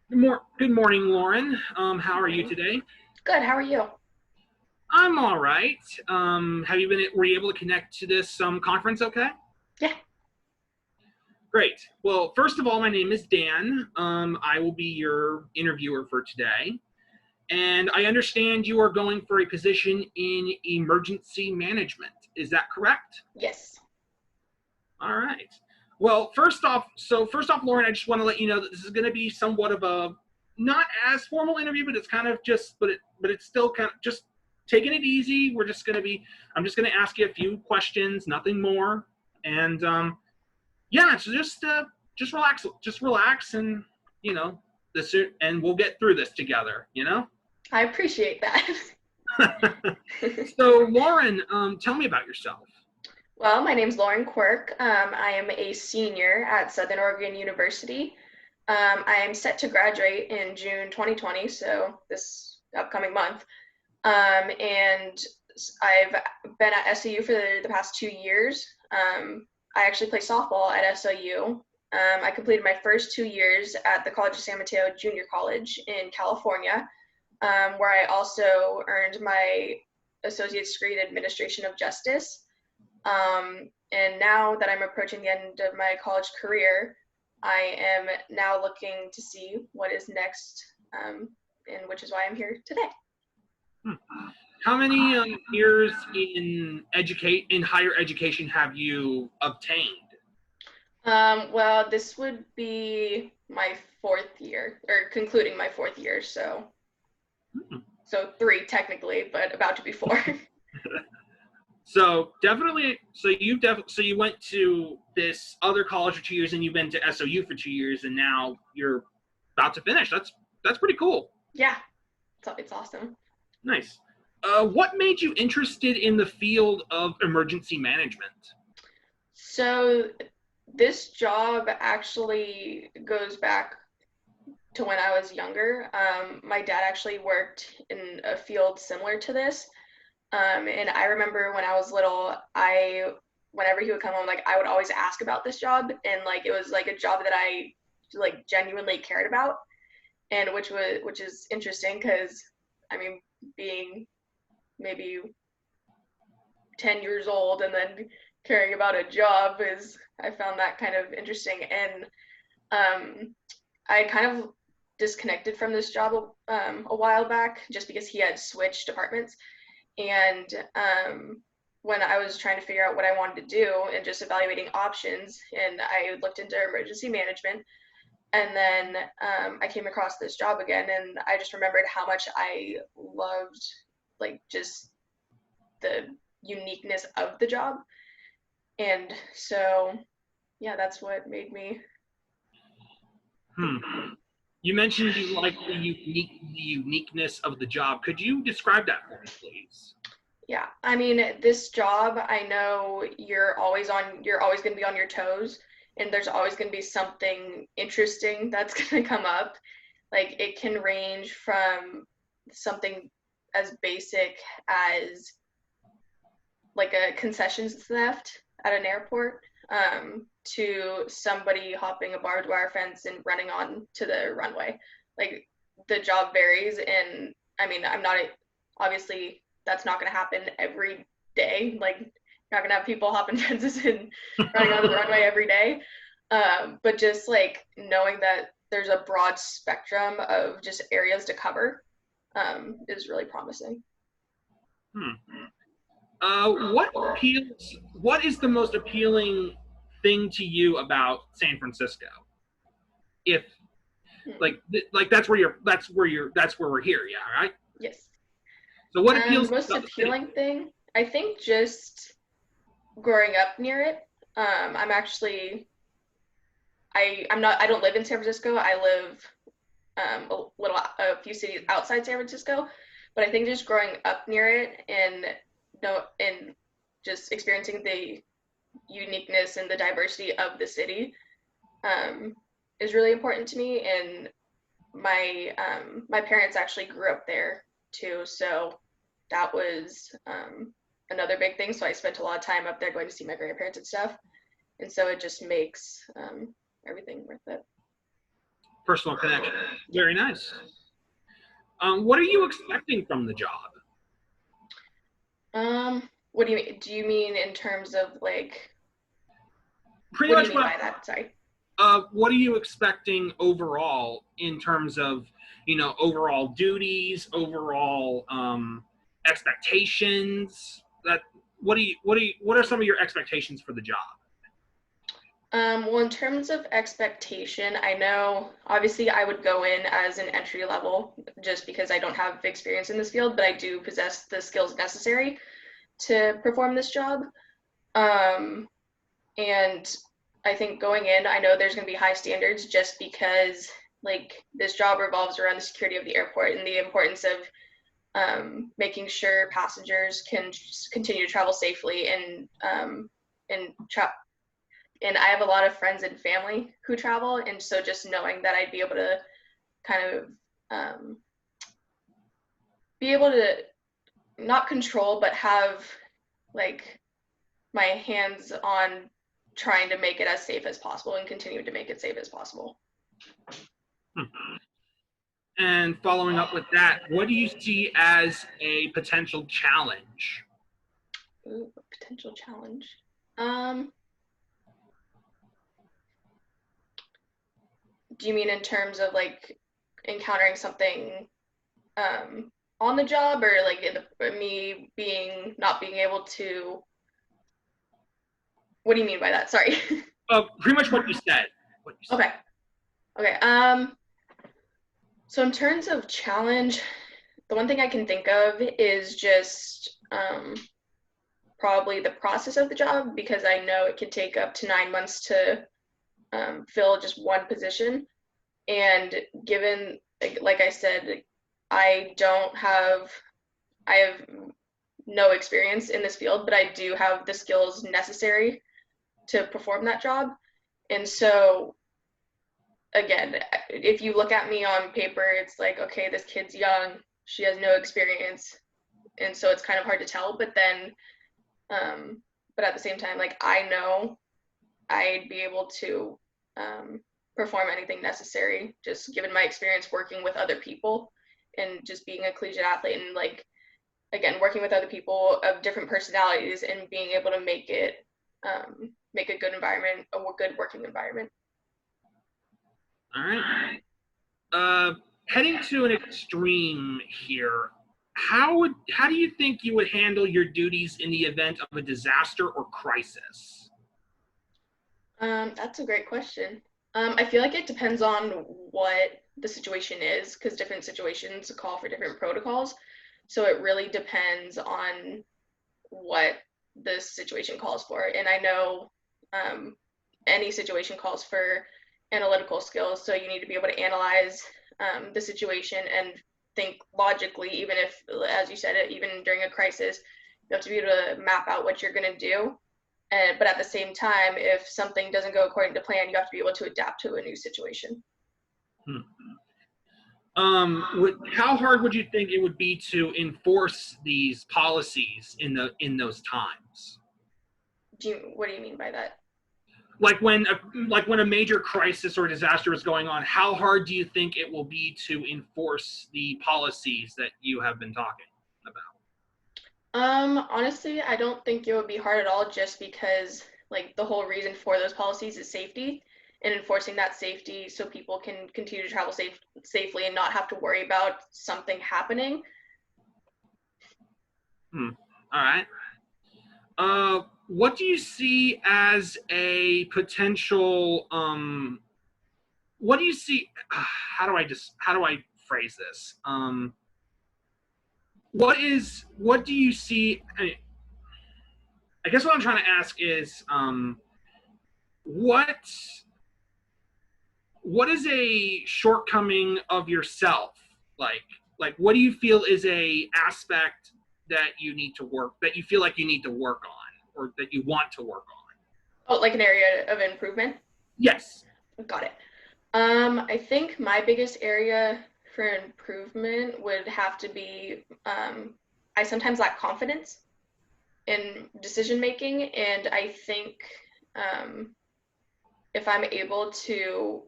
Good morning, Lauren. How are you Morning. today? Good. How are you? I'm all right. Have you been? Were you able to connect to this conference? Okay, Yeah. great. Well, first of all, my name is Dan. I will be your interviewer for today, and I understand you are going for a position in emergency management. Is that correct? Yes. All right. Well, first off, Lauren, I just want to let you know that this is going to be somewhat of a not as formal interview, but it's kind of just, but it's still kind of just taking it easy. I'm just going to ask you a few questions, nothing more, and yeah, so just relax, and you know, this, and we'll get through this together. I appreciate that. So, Lauren, tell me about yourself. Well, my name's Lauren Quirk. I am a senior at Southern Oregon University. I am set to graduate in June 2020, so this upcoming month. And I've been at SOU for the past 2 years. I actually play softball at SOU. I completed my first 2 years at the College of San Mateo Junior College in California, where I also earned my associate's degree in administration of justice. And now that I'm approaching the end of my college career, I am now looking to see what is next, and which is why I'm here today. How many years in higher education have you obtained? Well, this would be my fourth year, or concluding my fourth year, so three technically, but about to be four. So definitely, so you went to this other college for 2 years, and you've been to SOU for 2 years, and now you're about to finish. That's pretty cool. Yeah, it's awesome. Nice. What made you interested in the field of emergency management? So this job actually goes back to when I was younger. My dad actually worked in a field similar to this. And I remember when I was little, whenever he would come home, like I would always ask about this job, and like it was like a job that I like genuinely cared about, and which is interesting because I mean, being maybe 10 years old and then caring about a job is I found that kind of interesting, and um, I kind of disconnected from this job a while back just because he had switched departments. And when I was trying to figure out what I wanted to do and just evaluating options, and I looked into emergency management, and then I came across this job again, and I just remembered how much I loved like just the uniqueness of the job. And so, yeah, that's what made me. Hmm. You mentioned you like the uniqueness of the job. Could you describe that for me, please? Yeah, I mean, this job, I know you're always going to be on your toes, and there's always going to be something interesting that's going to come up. Like it can range from something as basic as like a concessions theft at an airport, to somebody hopping a barbed wire fence and running on to the runway. Like the job varies, and I mean, I'm not obviously that's not going to happen every day. Like you're not going to have people hopping fences and running onto the runway every day. But just like knowing that there's a broad spectrum of just areas to cover, is really promising. Hmm. What is the most appealing thing to you about San Francisco? If Hmm. like that's where we're here, yeah, right? Yes. So what appeals to you Most about the city? appealing thing, I think, just growing up near it. I'm actually, I don't live in San Francisco. I live a few cities outside San Francisco, but I think just growing up near it and and just experiencing the uniqueness and the diversity of the city, um, is really important to me. And my parents actually grew up there too, so that was another big thing. So I spent a lot of time up there going to see my grandparents and stuff, and so it just makes everything worth it. Personal connection. Very nice. What are you expecting from the job? What do you mean? Do you mean in terms of like, Pretty what do you much mean what by that? Sorry. what are you expecting overall in terms of, overall duties, overall expectations? That what are some of your expectations for the job? Well, in terms of expectation, I know obviously I would go in as an entry level just because I don't have experience in this field, but I do possess the skills necessary to perform this job. Um, and I think going in, I know there's going to be high standards just because like this job revolves around the security of the airport and the importance of making sure passengers can continue to travel safely and and I have a lot of friends and family who travel, and so just knowing that I'd be able to kind of um, be able to not control but have like my hands on trying to make it as safe as possible and continue to make it safe as possible. And following up with that, what do you see as a potential challenge? Ooh, a potential challenge. Um, do you mean in terms of like encountering something on the job, or like me being not being able to? What do you mean by that? Sorry. Pretty much what you said. Okay. Okay. So in terms of challenge, the one thing I can think of is just probably the process of the job, because I know it can take up to 9 months to fill just one position. And given, like I said, I don't have, I have no experience in this field, but I do have the skills necessary to perform that job. And so, again, if you look at me on paper, it's like, okay, this kid's young, she has no experience. And so it's kind of hard to tell. But then, but at the same time, like I know I'd be able to perform anything necessary, just given my experience working with other people and just being a collegiate athlete and like again working with other people of different personalities and being able to make it make a good environment, a good working environment. All right. Heading to an extreme here, how do you think you would handle your duties in the event of a disaster or crisis? That's a great question. I feel like it depends on what the situation is, because different situations call for different protocols. So it really depends on what the situation calls for. And I know um, any situation calls for analytical skills. So you need to be able to analyze the situation and think logically, even if, as you said, even during a crisis, you have to be able to map out what you're going to do. But at the same time, if something doesn't go according to plan, you have to be able to adapt to a new situation. How hard would you think it would be to enforce these policies in those times? What do you mean by that? Like when a major crisis or disaster is going on, how hard do you think it will be to enforce the policies that you have been talking about? Honestly, I don't think it would be hard at all, just because like the whole reason for those policies is safety and enforcing that safety so people can continue to travel safely and not have to worry about something happening. All right. What do you see as a potential? What do you see? How do I phrase this? What do you see? I guess what I'm trying to ask is, what what is a shortcoming of yourself? Like what do you feel is a aspect that you feel like you need to work on or that you want to work on? Oh, like an area of improvement? Yes. Got it. I think my biggest area for improvement would have to be I sometimes lack confidence in decision making, and I think um, if I'm able to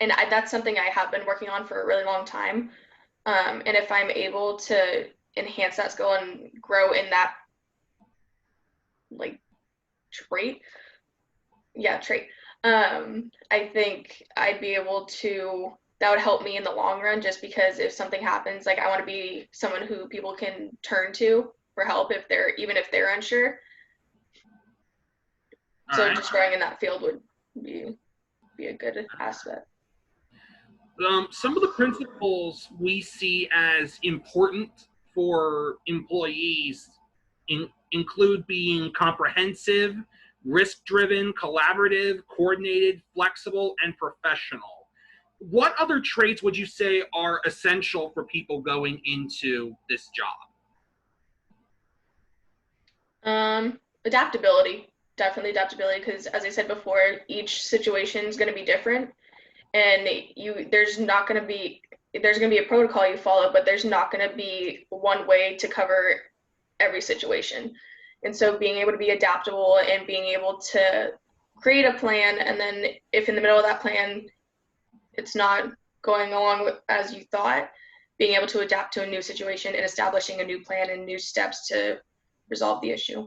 and that's something I have been working on for a really long time. And if I'm able to enhance that skill and grow in that like trait, trait. I think I'd be able to, that would help me in the long run, just because if something happens, like I want to be someone who people can turn to for help if they're, even if they're unsure. All So right. just growing in that field would be a good aspect. Some of the principles we see as important for employees include being comprehensive, risk-driven, collaborative, coordinated, flexible, and professional. What other traits would you say are essential for people going into this job? Adaptability, definitely adaptability, because as I said before, each situation is going to be different, and there's going to be a protocol you follow, but there's not going to be one way to cover every situation. And so being able to be adaptable and being able to create a plan, and then if in the middle of that plan it's not going along as you thought, being able to adapt to a new situation and establishing a new plan and new steps to resolve the issue.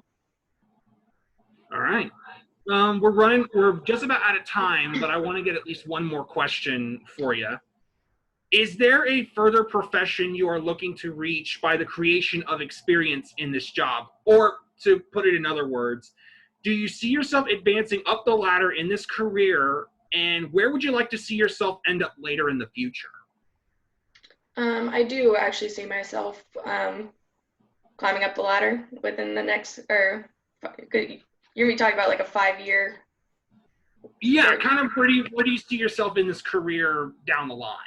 All right. We're just about out of time, but I want to get at least one more question for you. Is there a further profession you are looking to reach by the creation of experience in this job? Or to put it in other words, do you see yourself advancing up the ladder in this career, and where would you like to see yourself end up later in the future? I do actually see myself climbing up the ladder within the next, or you're me talking about like a 5-year. Yeah, kind of. Where do you see yourself in this career down the line?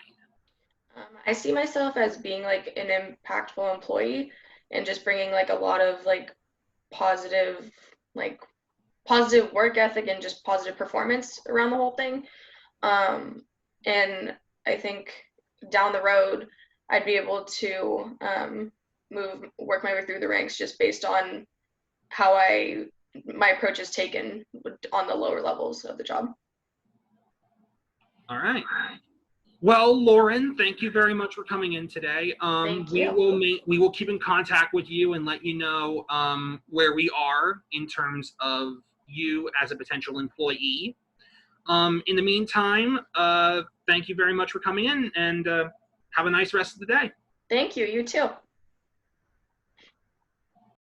I see myself as being like an impactful employee and just bringing like a lot of like positive work ethic and just positive performance around the whole thing. And I think down the road, I'd be able to work my way through the ranks just based on how my approach is taken on the lower levels of the job. All right. Well, Lauren, thank you very much for coming in today. Thank you. We will keep in contact with you and let you know where we are in terms of you as a potential employee. In the meantime, thank you very much for coming in, and have a nice rest of the day. Thank you. You too.